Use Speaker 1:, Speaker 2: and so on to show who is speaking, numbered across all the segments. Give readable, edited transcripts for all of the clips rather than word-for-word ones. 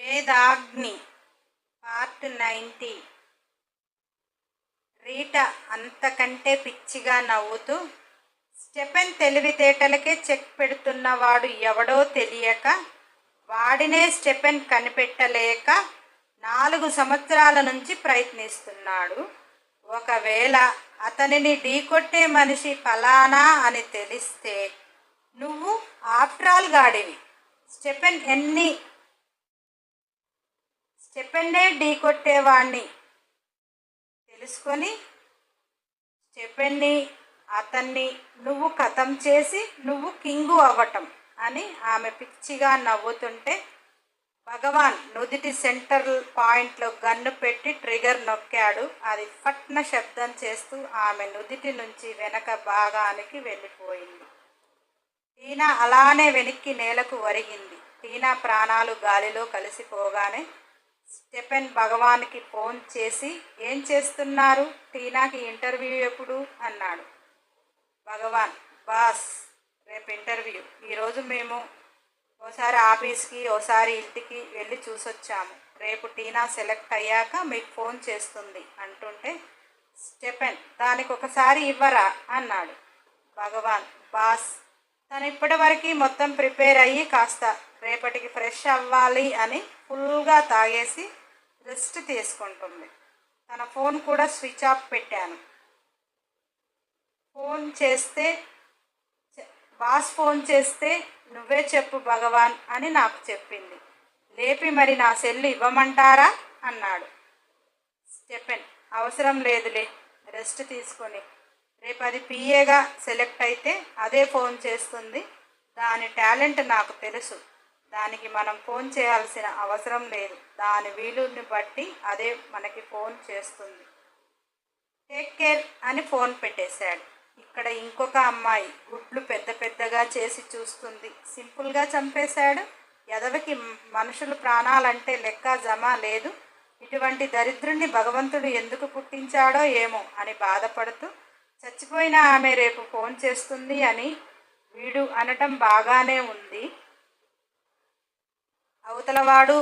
Speaker 1: Vedagni part 90. Rita అంతకంటే పిచ్చిగా నవ్వుతూ, స్టెఫెన్ తెలివితేటలకే చెక్ పెడుతున్నవాడు ఎవడో తెలియక, వాడినే స్టెఫెన్ కనిపెట్టలేక 4 సంవత్సరాల నుంచి ప్రయత్నిస్తున్నాడు. ఒకవేళ అతనిని ఢీకొట్టే మనిషి ఫలానా అని తెలిస్తే, నువ్వు ఆఫ్టరాల్ గాడివి, స్టెఫెన్నే ఢీకొట్టేవాణ్ణి తెలుసుకొని, స్టెఫెన్ని అతన్ని నువ్వు ఖతం చేసి నువ్వు కింగు అవ్వటం అని ఆమె పిచ్చిగా నవ్వుతుంటే, భగవాన్ నుదిటి సెంటర్ పాయింట్లో గన్ను పెట్టి ట్రిగర్ నొక్కాడు. అది ఫట్న శబ్దం చేస్తూ ఆమె నుదిటి నుంచి వెనక భాగానికి వెళ్ళిపోయింది. టీనా అలానే వెనక్కి నేలకు ఒరిగింది. టీనా ప్రాణాలు గాలిలో కలిసిపోగానే స్టెఫెన్ భగవాన్కి ఫోన్ చేసి, ఏం చేస్తున్నారు, టీనాకి ఇంటర్వ్యూ ఎప్పుడు అన్నాడు. భగవాన్, బాస్ రేపు ఇంటర్వ్యూ. ఈరోజు మేము ఓసారి ఆఫీస్కి ఓసారి ఇంటికి వెళ్ళి చూసొచ్చాము. రేపు టీనా సెలెక్ట్ అయ్యాక మీకు ఫోన్ చేస్తుంది అంటుంటే, స్టెఫెన్ దానికి ఒకసారి ఇవ్వరా అన్నాడు. భగవాన్, బాస్ తను ఇప్పటి వరకు మొత్తం ప్రిపేర్ అయ్యి కాస్త రేపటికి ఫ్రెష్ అవ్వాలి అని ఫుల్గా తాగేసి రెస్ట్ తీసుకుంటుంది. తన ఫోన్ కూడా స్విచ్ ఆఫ్ పెట్టాను. బాస్ ఫోన్ చేస్తే నువ్వే చెప్పు భగవాన్ అని నాకు చెప్పింది. లేపి మరి నా సెల్లు ఇవ్వమంటారా అన్నాడు. స్టెఫెన్, అవసరం లేదులే, రెస్ట్ తీసుకొని రేపు అది పిఏగా సెలెక్ట్ అయితే అదే ఫోన్ చేస్తుంది. దాని టాలెంట్ నాకు తెలుసు. దానికి మనం ఫోన్ చేయాల్సిన అవసరం లేదు. దాని వీలుని బట్టి అదే మనకి ఫోన్ చేస్తుంది. టేక్ కేర్ అని ఫోన్ పెట్టేశాడు. ఇక్కడ ఇంకొక అమ్మాయి గుడ్లు పెద్ద పెద్దగా చేసి చూస్తుంది. సింపుల్గా చంపేశాడు. ఎదవకి మనుషులు ప్రాణాలంటే లెక్క జమ లేదు. ఇటువంటి దరిద్రుణ్ణి భగవంతుడు ఎందుకు పుట్టించాడో ఏమో అని బాధపడుతూ, చచ్చిపోయిన ఆమె రేపు ఫోన్ చేస్తుంది అని వీడు అనటం బాగానే ఉంది. అవతలవాడు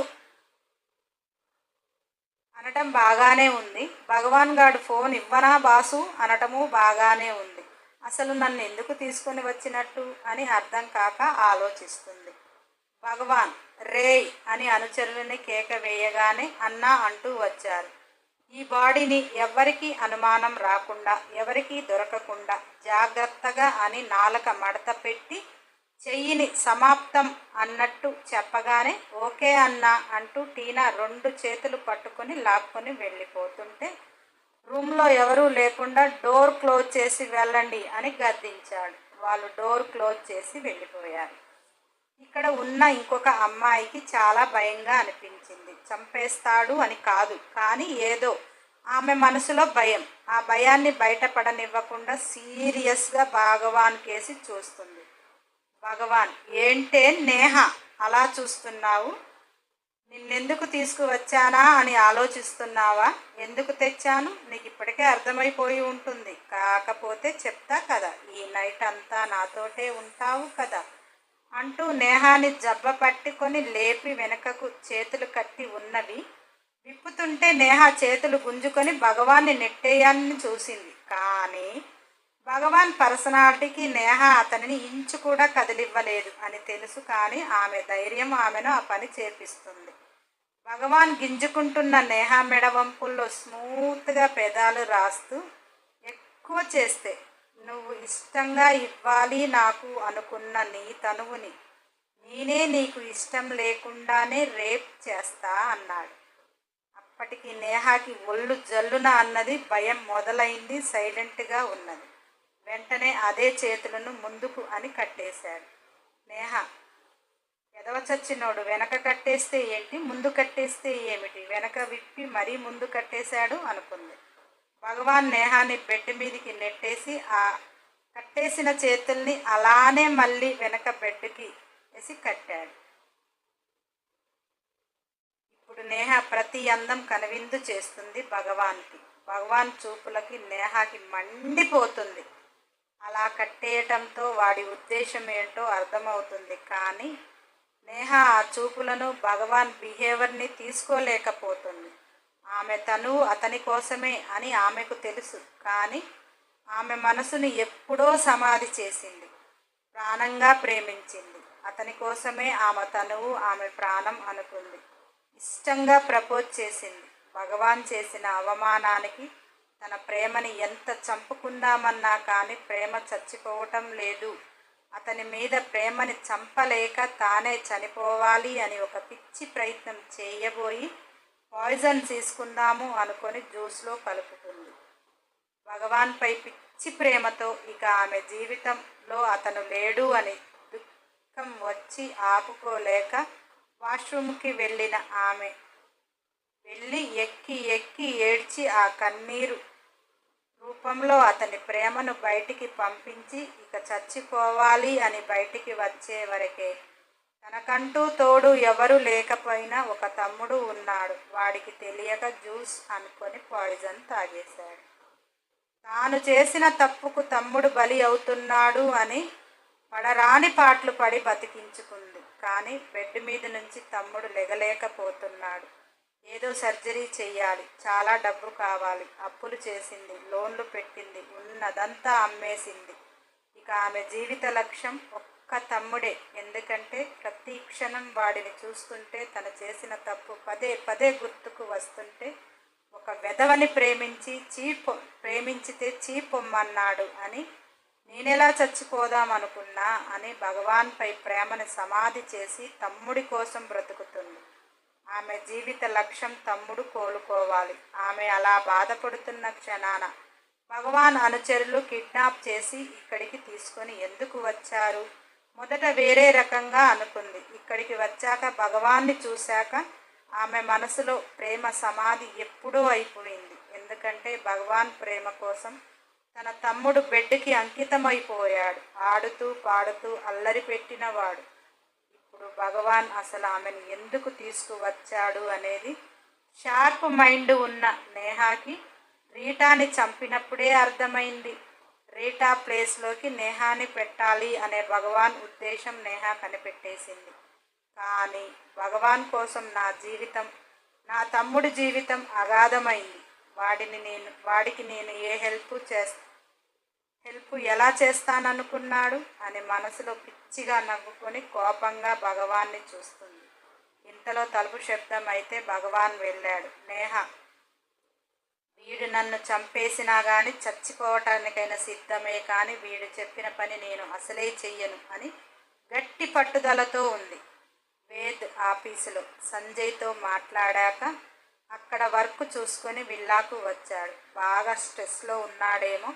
Speaker 1: అనటం బాగానే ఉంది. భగవాన్ గాడు ఫోన్ ఇవ్వనా బాసు అనటము బాగానే ఉంది. అసలు నన్ను ఎందుకు తీసుకొని వచ్చినట్టు అని అర్థం కాక ఆలోచిస్తుంది. భగవాన్ రేయ్ అని అనుచరులని కేక వేయగానే అన్నా అంటూ వచ్చారు. ఈ బాడీని ఎవరికి అనుమానం రాకుండా, ఎవరికి దొరకకుండా జాగ్రత్తగా అని నాలుక మడత పెట్టి చెయ్యిని సమాప్తం అన్నట్టు చెప్పగానే ఓకే అన్నా అంటూ టీనా 2 చేతులు పట్టుకొని లాక్కొని వెళ్ళిపోతుంటే, రూమ్లో ఎవరూ లేకుండా డోర్ క్లోజ్ చేసి వెళ్ళండి అని గద్దించాడు. వాళ్ళు డోర్ క్లోజ్ చేసి వెళ్ళిపోయారు. ఇక్కడ ఉన్న ఇంకొక అమ్మాయికి చాలా భయంగా అనిపించింది. చంపేస్తాడు అని కాదు, కానీ ఏదో ఆమె మనసులో భయం. ఆ భయాన్ని బయటపడనివ్వకుండా సీరియస్గా భగవాన్ కేసి చూస్తుంది. భగవాన్, ఏంటే నేహ అలా చూస్తున్నావు? నిన్నెందుకు తీసుకువచ్చానా అని ఆలోచిస్తున్నావా? ఎందుకు తెచ్చాను నీకు ఇప్పటికే అర్థమైపోయి ఉంటుంది. కాకపోతే చెప్తా కదా, ఈ నైట్ అంతా నాతోటే ఉంటావు కదా అంటూ నేహాని జబ్బ పట్టుకొని లేపి వెనకకు చేతులు కట్టి ఉన్నవి విప్పుతుంటే నేహ చేతులు గుంజుకొని భగవాన్ని నెట్టేయాలని చూసింది. కానీ భగవాన్ పర్సనాలిటీకి నేహ అతనిని ఇంచు కూడా కదిలివ్వలేదు అని తెలుసు. కానీ ఆమె ధైర్యం ఆమెను ఆ పని చేపిస్తుంది. భగవాన్ గింజుకుంటున్న నేహ మెడవంపుల్లో స్మూత్గా పెదాలు రాస్తూ, ఎక్కువ చేస్తే నువ్వు ఇష్టంగా ఇవ్వాలి నాకు అనుకున్న నీ తనువుని నేనే నీకు ఇష్టం లేకుండానే రేప్ చేస్తా అన్నాడు. అప్పటికి నేహాకి ఒళ్ళు జల్లున అన్నది. భయం మొదలైంది. సైలెంట్గా ఉన్నది. వెంటనే అదే చేతులను ముందుకు అని కట్టేశాడు. నేహ ఎదవ చచ్చినోడు, వెనక కట్టేస్తే ఏంటి, ముందు కట్టేస్తే ఏమిటి, వెనక విప్పి మరీ ముందు కట్టేశాడు అనుకుంది. భగవాన్ నేహాని బెడ్ మీదకి నెట్టేసి ఆ కట్టేసిన చేతుల్ని అలానే మళ్ళీ వెనక బెడ్కి వేసి కట్టాడు. ఇప్పుడు నేహ ప్రతి అందం కనువిందు చేస్తుంది భగవాన్కి. భగవాన్ చూపులకి నేహాకి మండిపోతుంది. అలా కట్టేయటంతో వాడి ఉద్దేశం ఏంటో అర్థమవుతుంది. కానీ నేహ ఆ చూపులను, భగవాన్ బిహేవియర్ని తీసుకోలేకపోతుంది. ఆమె తనువు అతని కోసమే అని ఆమెకు తెలుసు. కానీ ఆమె మనసుని ఎప్పుడో సమాధి చేసింది. ప్రాణంగా ప్రేమించింది. అతని కోసమే ఆమె తనువు, ఆమె ప్రాణం అనుకుంది. ఇష్టంగా ప్రపోజ్ చేసింది. భగవాన్ చేసిన అవమానానికి తన ప్రేమని ఎంత చంపుకుందామన్నా కానీ ప్రేమ చచ్చిపోవటం లేదు. అతని మీద ప్రేమని చంపలేక తానే చనిపోవాలి అని ఒక పిచ్చి ప్రయత్నం చేయబోయి పాయిజన్ తీసుకుందాము అనుకొని జ్యూస్లో కలుపుతుంది. భగవాన్పై పిచ్చి ప్రేమతో ఇక ఆమె జీవితంలో అతను లేడు అని దుఃఖం వచ్చి ఆపుకోలేక వాష్రూమ్కి వెళ్ళిన ఆమె వెళ్ళి ఎక్కి ఎక్కి ఏడ్చి ఆ కన్నీరు రూపంలో అతని ప్రేమను బయటికి పంపించి ఇక చచ్చిపోవాలి అని బయటికి వచ్చే వరకే తనకంటూ తోడు ఎవరు లేకపోయినా ఒక తమ్ముడు ఉన్నాడు. వాడికి తెలియక జ్యూస్ అనుకొని పాయిజన్ తాగేశాడు. తాను చేసిన తప్పుకు తమ్ముడు బలి అవుతున్నాడు అని పడరాని పాటలు పడి బతికించుకుంది. కానీ బెడ్ మీద నుంచి తమ్ముడు లెగలేకపోతున్నాడు. ఏదో సర్జరీ చెయ్యాలి, చాలా డబ్బు కావాలి, అప్పులు చేసింది, లోన్లు పెట్టింది, ఉన్నదంతా అమ్మేసింది. ఇక ఆమె జీవిత లక్ష్యం ఒక్క తమ్ముడే. ఎందుకంటే ప్రతి క్షణం వాడిని చూస్తుంటే తను చేసిన తప్పు పదే పదే గుర్తుకు వస్తుంటే ఒక వెధవని ప్రేమించితే చీపొమ్మన్నాడు అని నేనెలా చచ్చిపోదామనుకున్నా అని భగవాన్పై ప్రేమని సమాధి చేసి తమ్ముడి కోసం బ్రతుకుతుంది. ఆమె జీవిత లక్ష్యం తమ్ముడు కోలుకోవాలి. ఆమె అలా బాధపడుతున్న క్షణాన భగవాన్ అనుచరులు కిడ్నాప్ చేసి ఇక్కడికి తీసుకొని ఎందుకు వచ్చారు? మొదట వేరే రకంగా అనుకుంది. ఇక్కడికి వచ్చాక భగవాన్ని చూశాక ఆమె మనసులో ప్రేమ సమాధి ఎప్పుడో అయిపోయింది. ఎందుకంటే భగవాన్ ప్రేమ కోసం తన తమ్ముడు బెడ్కి అంకితమైపోయాడు. ఆడుతూ పాడుతూ అల్లరి పెట్టినవాడు. ఇప్పుడు భగవాన్ అసలు ఆమెను ఎందుకు తీసుకువచ్చాడు అనేది షార్ప్ మైండ్ ఉన్న నేహాకి రీటాని చంపినప్పుడే అర్థమైంది. రీటా ప్లేస్లోకి నేహాని పెట్టాలి అనే భగవాన్ ఉద్దేశం నేహా కనిపెట్టేసింది. కానీ భగవాన్ కోసం నా తమ్ముడి జీవితం అగాధమైంది. వాడికి నేను ఏ హెల్ప్ ఎలా చేస్తాననుకున్నాడు అని మనసులో పిచ్చిగా నవ్వుకొని కోపంగా భగవాన్ని చూస్తుంది. ఇంతలో తలుపు శబ్దం అయితే భగవాన్ వెళ్ళాడు. నేహ, వీడు నన్ను చంపేసినా కానీ చచ్చిపోవటానికైనా సిద్ధమే, కానీ వీడు చెప్పిన పని నేను అసలే చెయ్యను అని గట్టి పట్టుదలతో ఉంది. వేద్ ఆఫీసులో సంజయ్తో మాట్లాడాక అక్కడ వర్క్ చూసుకొని విల్లాకు వచ్చాడు. బాగా స్ట్రెస్లో ఉన్నాడేమో.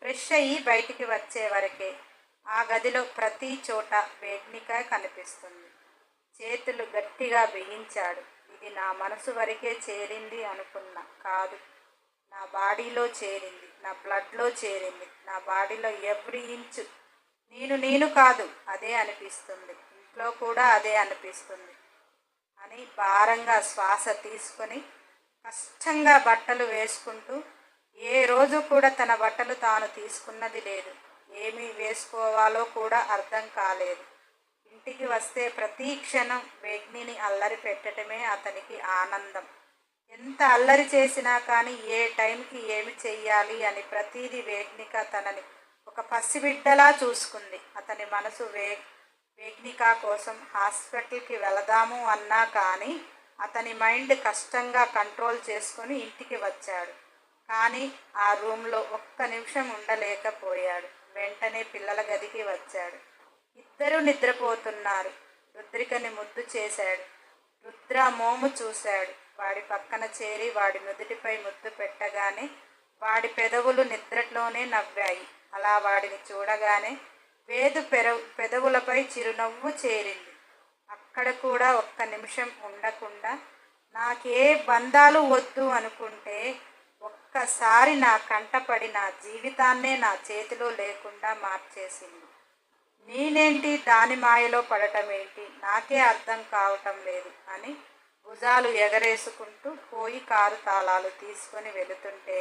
Speaker 1: ఫ్రెష్ అయ్యి బయటికి వచ్చే వరకే ఆ గదిలో ప్రతి చోట వేగ్నిక కనిపిస్తుంది. చేతులు గట్టిగా బిగించాడు. ఇది నా మనసు వరకే చేరింది అనుకున్నా. కాదు, నా బాడీలో చేరింది, నా బ్లడ్లో చేరింది. నా బాడీలో ఎవ్రీ ఇంచు నేను కాదు, అదే అనిపిస్తుంది. ఇంట్లో కూడా అదే అనిపిస్తుంది అని భారంగా శ్వాస తీసుకొని కష్టంగా బట్టలు వేసుకుంటూ, ఏ రోజు కూడా తన బట్టలు తాను తీసుకున్నది లేదు. ఏమి వేసుకోవాలో కూడా అర్థం కాలేదు. ఇంటికి వస్తే ప్రతి క్షణం వేగ్నిని అల్లరి పెట్టడమే అతనికి ఆనందం. ఎంత అల్లరి చేసినా కానీ ఏ టైంకి ఏమి చెయ్యాలి అని ప్రతీది వేగ్నిక తనని ఒక పసిబిడ్డలా చూసుకుంది. అతని మనసు వేగ్నిక కోసం హాస్పిటల్కి వెళదాము అన్నా కానీ అతని మైండ్ కష్టంగా కంట్రోల్ చేసుకొని ఇంటికి వచ్చాడు. కానీ ఆ రూమ్లో ఒక్క నిమిషం ఉండలేకపోయాడు. వెంటనే పిల్లల గదికి వచ్చాడు. ఇద్దరూ నిద్రపోతున్నారు. రుద్రికని ముద్దు చేశాడు. రుద్ర మోము చూశాడు. వాడి పక్కన చేరి వాడి నుదుటిపై ముద్దు పెట్టగానే వాడి పెదవులు నిద్రలోనే నవ్వాయి. అలా వాడిని చూడగానే వేదు పెదవులపై చిరునవ్వు చేరింది. అక్కడ కూడా ఒక్క నిమిషం ఉండకుండా నాకే బంధాలు వద్దు అనుకుంటే ఒక్కసారి నా కంటపడి నా జీవితాన్నే నా చేతిలో లేకుండా మార్చేసింది. నేనేంటి దాని మాయలో పడటం ఏంటి, నాకే అర్థం కావటం లేదు అని భుజాలు ఎగరేసుకుంటూ పోయి కారు తాళాలు తీసుకొని వెళుతుంటే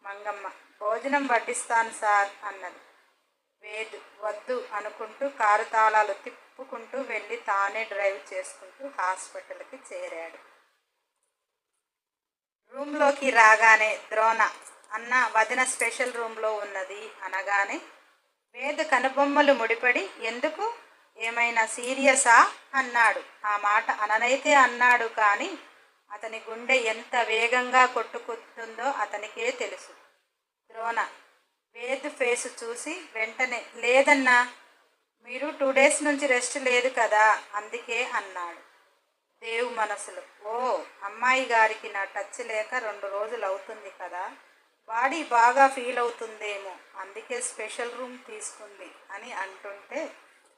Speaker 1: మంగమ్మ, భోజనం వడ్డిస్తాను సార్ అన్నది. వేదు వద్దు అనుకుంటూ కారు తాళాలు ఒప్పుకుంటూ వెళ్ళి తానే డ్రైవ్ చేసుకుంటూ హాస్పిటల్కి చేరాడు. రూమ్లోకి రాగానే ద్రోణ, అన్న వదిన స్పెషల్ రూమ్లో ఉన్నది అనగానే వేద్ కనుబొమ్మలు ముడిపడి, ఎందుకు, ఏమైనా సీరియసా అన్నాడు. ఆ మాట అననైతే అన్నాడు కానీ అతని గుండె ఎంత వేగంగా కొట్టుకుంటుందో అతనికే తెలుసు. ద్రోణ వేద్ ఫేసు చూసి వెంటనే, లేదన్నా, మీరు 2 days నుంచి రెస్ట్ లేదు కదా అందుకే అన్నాడు. దేవ్ మనసులో, ఓ అమ్మాయి గారికి నా టచ్ లేక 2 రోజులు అవుతుంది కదా, బాడీ బాగా ఫీల్ అవుతుందేమో అందుకే స్పెషల్ రూమ్ తీసుకుంది అని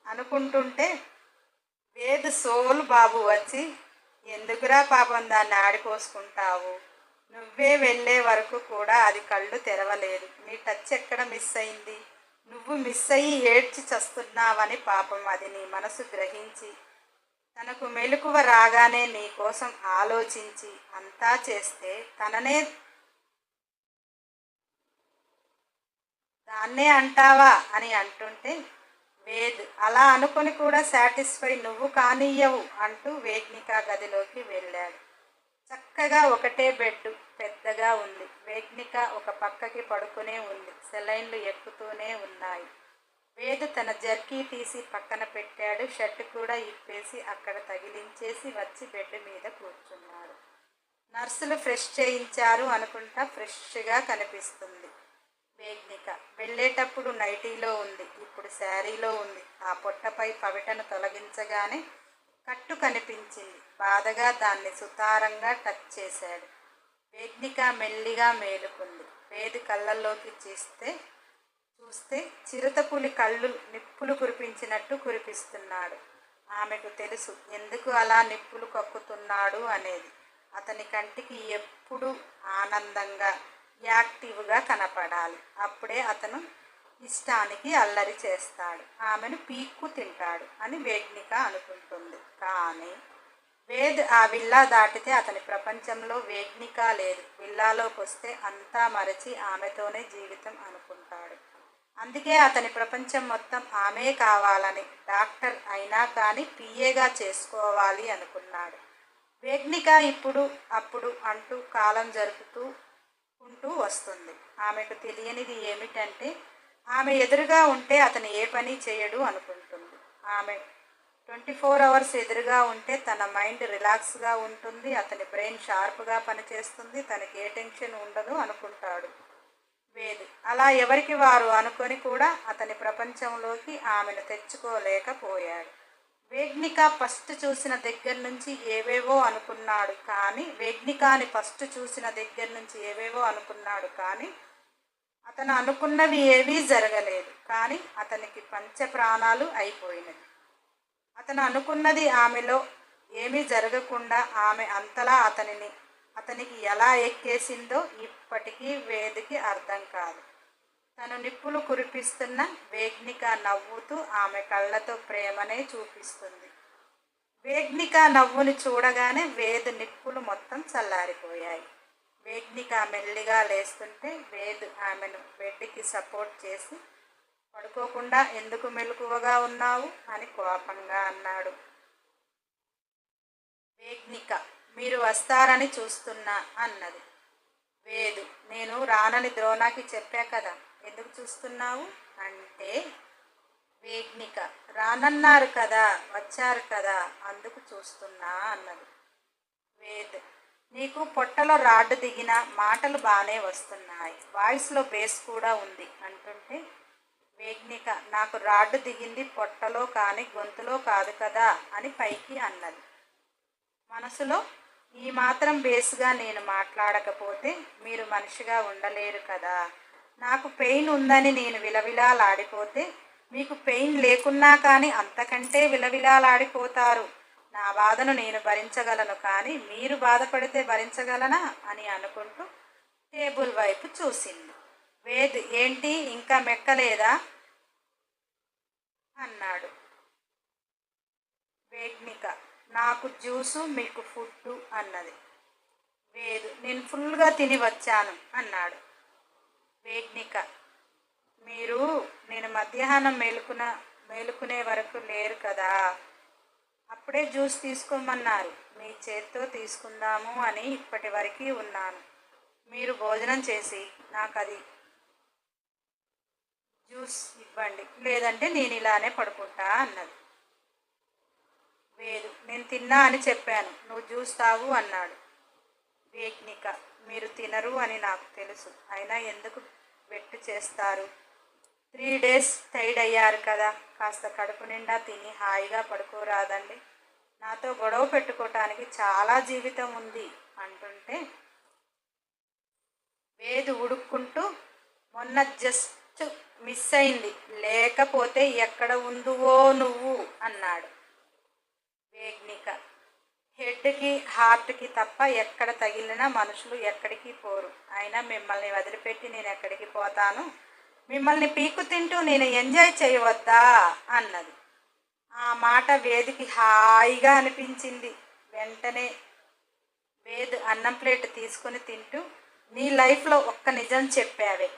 Speaker 1: అనుకుంటుంటే వేద్ సోల్ బాబు వచ్చి, ఎందుకురా పాపం దాన్ని ఆడిపోసుకుంటావు, నువ్వే వెళ్ళే వరకు కూడా అది కళ్ళు తెరవలేదు, నీ టచ్ ఎక్కడ మిస్ అయింది, నువ్వు మిస్ అయ్యి ఏడ్చి చస్తున్నావని పాపం అది నీ మనసు గ్రహించి తనకు మెలకువ రాగానే నీ కోసం ఆలోచించి అంతా చేస్తే దాన్నే అంటావా అని అంటుంటే వేద్ అలా అనుకుని కూడా సాటిస్ఫై నువ్వు కానియ్యవు అంటూ వేగ్నిక గదిలోకి వెళ్ళాడు. చక్కగా ఒకటే బెడ్ పెద్దగా ఉంది. వేగ్నిక ఒక పక్కకి పడుకునే ఉంది. సెలైన్లు ఎక్కుతూనే ఉన్నాయి. వేద్ తన జర్కీ తీసి పక్కన పెట్టాడు. షర్ట్ కూడా ఇప్పేసి అక్కడ తగిలించేసి వచ్చి బెడ్ మీద కూర్చున్నాడు. నర్సులు ఫ్రెష్ చేయించారు అనుకుంటా ఫ్రెష్గా కనిపిస్తుంది వేగ్నిక. వెళ్ళేటప్పుడు నైటీలో ఉంది, ఇప్పుడు శారీలో ఉంది. ఆ పొట్టపై పవిటను తొలగించగానే కట్టు కనిపించింది. బాధగా దాన్ని సుతారంగా టచ్ చేశాడు. వేగ్నిక మెల్లిగా మేలుకుంది. వేద్ కళ్ళల్లోకి చూస్తే చిరుతపులి కళ్ళు నిప్పులు కురిపించినట్టు కురిపిస్తున్నాడు. ఆమెకు తెలుసు ఎందుకు అలా నిప్పులు కక్కుతున్నాడు అనేది. అతని కంటికి ఎప్పుడూ ఆనందంగా యాక్టివ్గా కనపడాలి. అప్పుడే అతను ఇష్టానికి అల్లరి చేస్తాడు, ఆమెను పీక్కు తింటాడు అని వేగ్నిక అనుకుంటుంది. కానీ వేద్ ఆ విల్లా దాటితే అతని ప్రపంచంలో వేగ్నిక లేదు. విల్లాలోకి వస్తే అంతా మరచి ఆమెతోనే జీవితం అనుకుంటాడు. అందుకే అతని ప్రపంచం మొత్తం ఆమె కావాలని, డాక్టర్ అయినా కానీ పిఏగా చేసుకోవాలి అనుకున్నాడు. వేగ్నిక ఇప్పుడు అప్పుడు అంటూ కాలం జరుపుకుంటూ వస్తుంది. ఆమెకు తెలియనిది ఏమిటంటే ఆమె ఎదురుగా ఉంటే అతను ఏ పని చేయడు అనుకుంటుంది. ఆమె 24 hours ఎదురుగా ఉంటే తన మైండ్ రిలాక్స్గా ఉంటుంది, అతని బ్రెయిన్ షార్ప్గా పనిచేస్తుంది, తనకి ఏ టెన్షన్ ఉండదు అనుకుంటాడు వేద్. అలా ఎవరికి వారు అనుకొని కూడా అతని ప్రపంచంలోకి ఆమెను తెచ్చుకోలేకపోయాడు. వేగ్నిక ఫస్ట్ చూసిన దగ్గర నుంచి ఏవేవో అనుకున్నాడు కానీ అతను అనుకున్నవి ఏవీ జరగలేదు. కానీ అతనికి పంచ ప్రాణాలు అయిపోయినది. అతను అనుకున్నది ఆమెలో ఏమీ జరగకుండా ఆమె అంతలా అతనికి ఎలా ఎక్కేసిందో ఇప్పటికీ వేద్కి అర్థం కాదు. తను నిప్పులు కురిపిస్తున్న వేగ్నిక నవ్వుతూ ఆమె కళ్ళతో ప్రేమనే చూపిస్తుంది. వేగ్నిక నవ్వుని చూడగానే వేద్ నిప్పులు మొత్తం చల్లారిపోయాయి. వేగ్నిక మెల్లిగా లేస్తుంటే వేద్ ఆమెను బెడ్కి సపోర్ట్ చేసి, పడుకోకుండా ఎందుకు మెలకువగా ఉన్నావు అని కోపంగా అన్నాడు. వేగ్నిక మీరు వస్తారని చూస్తున్నా అన్నది. వేద్ నేను రానని ద్రోణకి చెప్పా కదా, ఎందుకు చూస్తున్నావు అంటే, వేగ్నిక రానన్నారు కదా, వచ్చారు కదా, అందుకు చూస్తున్నా అన్నది. వేద్ నీకు పొట్టలో రాడ్డు దిగిన మాటలు బాగానే వస్తున్నాయి, వాయిస్లో బేస్ కూడా ఉంది అంటుంటే వేగ్నిక నాకు రాడ్డు దిగింది పొట్టలో కానీ గొంతులో కాదు కదా అని పైకి అన్నది. మనసులో ఈ మాత్రం బేస్గా నేను మాట్లాడకపోతే మీరు మనిషిగా ఉండలేరు కదా, నాకు పెయిన్ ఉందని నేను విలవిలాలాడిపోతే మీకు పెయిన్ లేకున్నా కానీ అంతకంటే విలవిలాలాడిపోతారు. నా బాధను నేను భరించగలను కానీ మీరు బాధపడితే భరించగలనా అని అనుకుంటూ టేబుల్ వైపు చూసింది. వేద్ ఏంటి ఇంకా మెక్కలేదా అన్నాడు. వేగ్నిక నాకు జ్యూసు మీకు ఫుడ్డు అన్నది. వేద్ నేను ఫుల్గా తిని వచ్చాను అన్నాడు. వేగ్నిక నేను మధ్యాహ్నం మేలుకునే వరకు లేరు కదా. అప్పుడే జ్యూస్ తీసుకోమన్నారు. మీ చేత్తో తీసుకుందాము అని ఇప్పటి వరకు ఉన్నాను. మీరు భోజనం చేసి నాకు అది జ్యూస్ ఇవ్వండి, లేదంటే నేను ఇలానే పడుకుంటా అన్నది. వేదు, నేను తిన్నా అని చెప్పాను, నువ్వు జ్యూస్ తాగు అన్నాడు. వేగ్నిక, మీరు తినరు అని నాకు తెలుసు, అయినా ఎందుకు వెట్టు చేస్తారు? 3 days టైర్డ్ అయ్యారు కదా, కాస్త కడుపు నిండా తిని హాయిగా పడుకోరాదండి. నాతో గొడవ పెట్టుకోవటానికి చాలా జీవితం ఉంది అంటుంటే వేదు ఉడుక్కుంటూ, మొన్న జస్ట్ మిస్ అయింది, లేకపోతే ఎక్కడ ఉందువో నువ్వు అన్నాడు. వేగ్నిక, హెడ్కి హార్ట్కి తప్ప ఎక్కడ తగిలినా మనుషులు ఎక్కడికి పోరు. అయినా మిమ్మల్ని వదిలిపెట్టి నేను ఎక్కడికి పోతాను? మిమ్మల్ని పీకు తింటూ నేను ఎంజాయ్ చేయవద్దా అన్నది. ఆ మాట వేదికి హాయిగా అనిపించింది. వెంటనే వేద్ అన్నం ప్లేట్ తీసుకుని తింటూ, నీ లైఫ్లో ఒక్క నిజం చెప్పావే,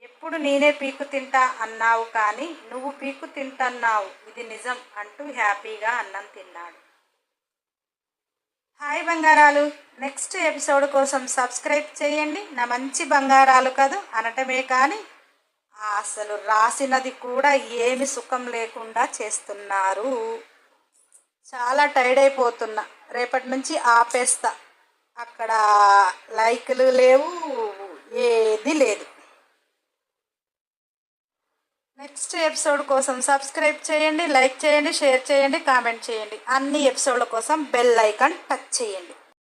Speaker 1: ఎప్పుడు నేనే పీకు తింటా అన్నావు కానీ నువ్వు పీకు తింటున్నావు, ఇది నిజం అంటూ హ్యాపీగా అన్నం తిన్నాడు. హాయ్ బంగారాలు, నెక్స్ట్ ఎపిసోడ్ కోసం సబ్స్క్రైబ్ చేయండి. నా మంచి బంగారాలు కాదు అనటమే కానీ అసలు రాసినది కూడా ఏమి సుఖం లేకుండా చేస్తున్నారు. చాలా టైర్డ్ అయిపోతున్నా, రేపటి నుంచి ఆపేస్తా. అక్కడ లైక్లు లేవు, ఏది లేదు. నెక్స్ట్ ఎపిసోడ్ కోసం సబ్స్క్రైబ్ చేయండి, లైక్ చేయండి, షేర్ చేయండి, కామెంట్ చేయండి. అన్ని ఎపిసోడ్ల కోసం బెల్ ఐకాన్ టచ్ చేయండి.